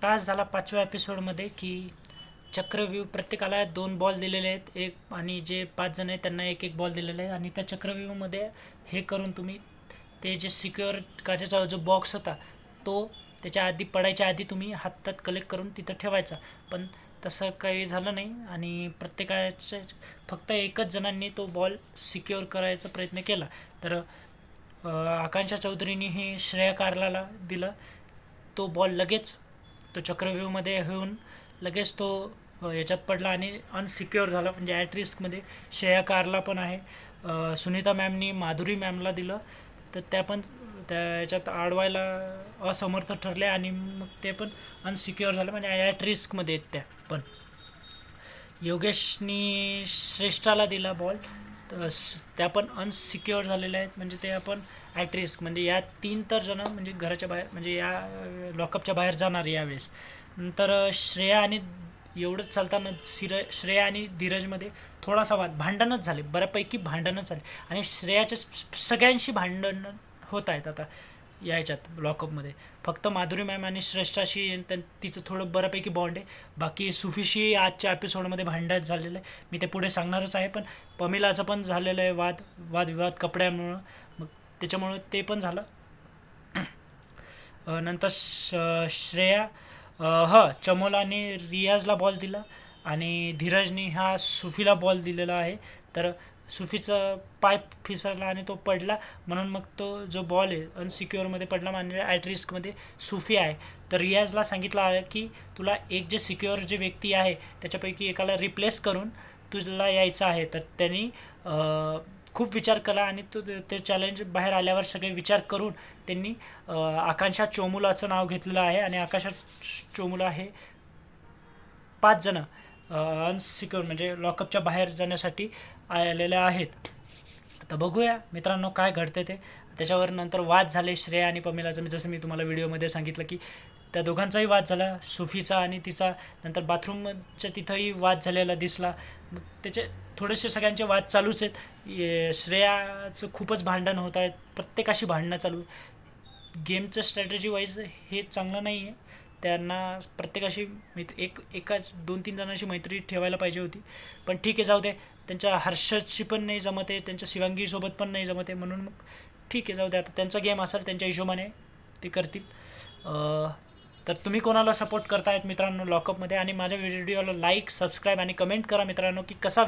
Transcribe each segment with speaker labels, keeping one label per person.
Speaker 1: Task झाला 5व्या एपिसोडमध्ये की चक्रव्यूह प्रत्येकाला 2 बॉल दिलेले आहेत एक आणि जे 5 जण आहेत त्यांना एक एक बॉल दिलेला आहे आणि त्या चक्रव्यूहमध्ये हे करून तुम्ही ते जे सिक्युअर काचेचा जो बॉक्स होता तो त्याच्या आधी पडायच्या आधी तुम्ही हातात कलेक्ट करून तिथं ठेवायचा. पण तसं काही झालं नाही आणि प्रत्येकाच्या फक्त एकच जणांनी तो बॉल सिक्युअर करायचा प्रयत्न केला. तर आकांक्षा चौधरीने श्रेया कारलाला दिला तो बॉल. लगेच तो चक्रव्यूहमध्ये होऊन लगेच तो याच्यात पडला आणि अनसिक्युअर झाला, म्हणजे ॲट रिस्कमध्ये श्रेया कारला पण आहे. सुनीता मॅमनी माधुरी मॅमला दिलं तर त्या पण त्या याच्यात अडवायला असमर्थ ठरले आणि मग ते पण अनसिक्युअर झालं, म्हणजे ॲट रिस्कमध्ये आहेत त्या पण. योगेशनी श्रेष्ठाला दिला बॉल तर त्या पण अनसिक्युअर झालेल्या आहेत, म्हणजे ते आपण ॲट रिस्क, म्हणजे या 3 तर जण म्हणजे घराच्या बाहेर, म्हणजे या लॉकअपच्या बाहेर जाणार यावेळेस. नंतर श्रेया आणि एवढंच चालताना श्रेया आणि धीरजमध्ये थोडासा वाद, भांडणच झाले, बऱ्यापैकी भांडणच झाले आणि श्रेयाच्या सगळ्यांशी भांडणं होत आहेत आता याच्यात लॉकअपमध्ये. फक्त माधुरी मॅम आणि श्रेष्ठाशी तिचं थोडं बऱ्यापैकी बॉन्ड आहे. बाकी सुफीशी आजच्या एपिसोडमध्ये भांडण झालेलं आहे, मी ते पुढे सांगणारच आहे. पण पमिलाचं पण झालेलं आहे वादविवाद कपड्यांमुळं, मग त्याच्यामुळं ते पण झालं. नंतर श्रेया चमोलाने रियाजला बॉल दिला आणि धीरजनी हा सुफीला बॉल दिलेला आहे. तर सुफीचं पाय फिसरला आणि तो पडला, म्हणून मग तो जो बॉल आहे अनसिक्युअरमध्ये पडला, म्हणजे ॲट रिस्कमध्ये सुफी आहे. तर रियाजला सांगितलं आहे की तुला एक जे सिक्युअर जे व्यक्ती आहे त्याच्यापैकी एकाला रिप्लेस करून तुला यायचं आहे. तर त्यांनी खूप विचार केला आणि तो ते चॅलेंज बाहेर आल्यावर सगळे विचार करून त्यांनी आकांक्षा चोमुलाचं नाव घेतलेलं आहे आणि आकांक्षा चोमुला हे 5 जण अनसिक्युअर म्हणजे लॉकअपच्या बाहेर जाण्यासाठी आलेले आहेत. आता बघूया मित्रांनो काय घडते ते. त्याच्यावर नंतर वाद झाले श्रेया आणि पमिलाचं, जसं मी तुम्हाला व्हिडिओमध्ये सांगितलं की त्या दोघांचाही वाद झाला, सुफीचा आणि तिचा. नंतर बाथरूमच्या तिथंही वाद झालेला दिसला. मग त्याचे थोडेसे सगळ्यांचे वाद चालूच आहेत. श्रेयाचं खूपच भांडण होत आहेत, प्रत्येकाशी भांडणं चालू. गेमचं स्ट्रॅटेजी वाईज हे चांगलं नाही आहे. त्यांना प्रत्येकाशी एका 2-3 जणांशी मैत्री ठेवायला पाहिजे होती. पण ठीक आहे, जाऊ दे. त्यांच्या हर्षदशी पण नाही जमत आहे, त्यांच्या शिवांगीसोबत पण नाही जमत आहे, म्हणून मग ठीक आहे, जाऊ दे. आता त्यांचा गेम असेल, त्यांच्या हिशोबाने ते करतील. तर तुम्ही कोणाला सपोर्ट करतायत मित्रांनो लॉकअपमध्ये, आणि माझ्या व्हिडिओला लाईक, सबस्क्राईब आणि कमेंट करा मित्रांनो की कसा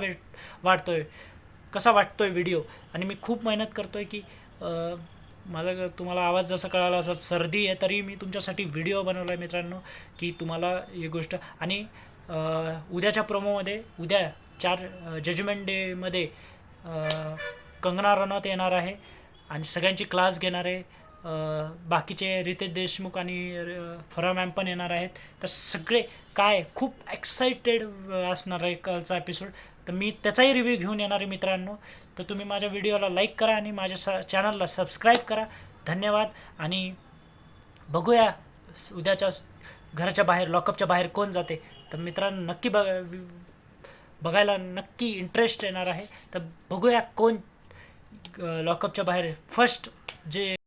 Speaker 1: वाटतोय व्हिडिओ. आणि मी खूप मेहनत करतोय की माझा तुम्हाला आवाज जसा कळाला असं सर्दी आहे तरी मी तुमच्यासाठी व्हिडिओ बनवला आहे मित्रांनो, की तुम्हाला ही गोष्ट. आणि उद्याच्या प्रोमोमध्ये उद्या 4 जजमेंट डेमध्ये कंगना रनौत येणार आहे आणि सगळ्यांची क्लास घेणार आहे. बाकीचे रितेश देशमुख आणि फराह मॅम पण येणार आहेत. तर सगळे काय खूप एक्साइटेड असणार आहे कालचा एपिसोड. तर मी त्याचाही रिव्ह्यू घेऊन येणार आहे मित्रांनो. तर तुम्ही माझ्या व्हिडिओला लाईक करा आणि माझ्या चॅनलला सबस्क्राईब करा. धन्यवाद. आणि बघूया उद्याच्या घराच्या बाहेर लॉकअपच्या बाहेर कोण जाते. तर मित्रांनो नक्की बघायला नक्की इंटरेस्ट येणार आहे. तर बघूया कोण लॉकअपच्या बाहेर फर्स्ट जे